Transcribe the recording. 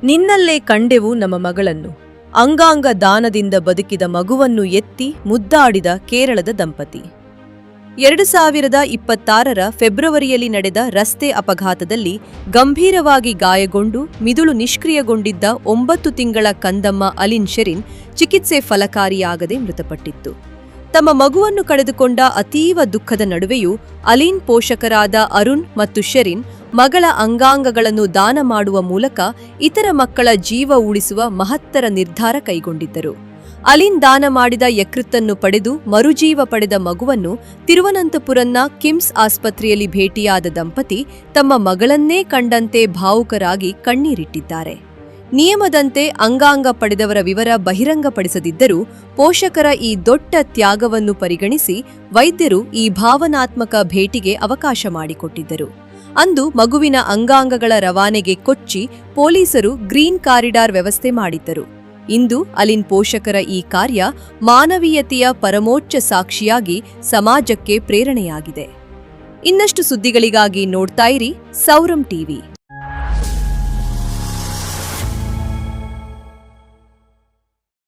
ನಿನ್ನಲ್ಲೇ ಕಂಡೆವು ನಮ್ಮ ಮಗಳನ್ನು. ಅಂಗಾಂಗ ದಾನದಿಂದ ಬದುಕಿದ ಮಗುವನ್ನು ಎತ್ತಿ ಮುದ್ದಾಡಿದ ಕೇರಳದ ದಂಪತಿ. 2026ರ ಫೆಬ್ರವರಿಯಲ್ಲಿ ನಡೆದ ರಸ್ತೆ ಅಪಘಾತದಲ್ಲಿ ಗಂಭೀರವಾಗಿ ಗಾಯಗೊಂಡು ಮಿದುಳು ನಿಷ್ಕ್ರಿಯಗೊಂಡಿದ್ದ 9 ತಿಂಗಳ ಕಂದಮ್ಮ ಅಲಿನ್ ಶೆರಿನ್ ಚಿಕಿತ್ಸೆ ಫಲಕಾರಿಯಾಗದೆ ಮೃತಪಟ್ಟಿತ್ತು. ತಮ್ಮ ಮಗುವನ್ನು ಕಳೆದುಕೊಂಡ ಅತೀವ ದುಃಖದ ನಡುವೆಯೂ ಅಲಿನ್ ಪೋಷಕರಾದ ಅರುಣ್ ಮತ್ತು ಶೆರಿನ್ ಮಗಳ ಅಂಗಾಂಗಗಳನ್ನು ದಾನ ಮಾಡುವ ಮೂಲಕ ಇತರ ಮಕ್ಕಳ ಜೀವ ಉಳಿಸುವ ಮಹತ್ತರ ನಿರ್ಧಾರ ಕೈಗೊಂಡಿದ್ದರು. ಅಲಿನ್ ದಾನ ಮಾಡಿದ ಯಕೃತ್ತನ್ನು ಪಡೆದು ಮರುಜೀವ ಪಡೆದ ಮಗುವನ್ನು ತಿರುವನಂತಪುರಂನ ಕಿಮ್ಸ್ ಆಸ್ಪತ್ರೆಯಲ್ಲಿ ಭೇಟಿಯಾದ ದಂಪತಿ ತಮ್ಮ ಮಗಳನ್ನೇ ಕಂಡಂತೆ ಭಾವುಕರಾಗಿ ಕಣ್ಣೀರಿಟ್ಟಿದ್ದಾರೆ. ನಿಯಮದಂತೆ ಅಂಗಾಂಗ ಪಡೆದವರ ವಿವರ ಬಹಿರಂಗಪಡಿಸದಿದ್ದರೂ ಪೋಷಕರ ಈ ದೊಡ್ಡ ತ್ಯಾಗವನ್ನು ಪರಿಗಣಿಸಿ ವೈದ್ಯರು ಈ ಭಾವನಾತ್ಮಕ ಭೇಟಿಗೆ ಅವಕಾಶ ಮಾಡಿಕೊಟ್ಟಿದ್ದರು. ಅಂದು ಮಗುವಿನ ಅಂಗಾಂಗಗಳ ರವಾನೆಗೆ ಕೊಚ್ಚಿ ಪೊಲೀಸರು ಗ್ರೀನ್ ಕಾರಿಡಾರ್ ವ್ಯವಸ್ಥೆ ಮಾಡಿದ್ದರು. ಇಂದು ಅಲಿನ್ ಪೋಷಕರ ಈ ಕಾರ್ಯ ಮಾನವೀಯತೆಯ ಪರಮೋಚ್ಚ ಸಾಕ್ಷಿಯಾಗಿ ಸಮಾಜಕ್ಕೆ ಪ್ರೇರಣೆಯಾಗಿದೆ. ಇನ್ನಷ್ಟು ಸುದ್ದಿಗಳಿಗಾಗಿ ನೋಡ್ತಾ ಇರಿ ಸೌರಂ ಟಿವಿ.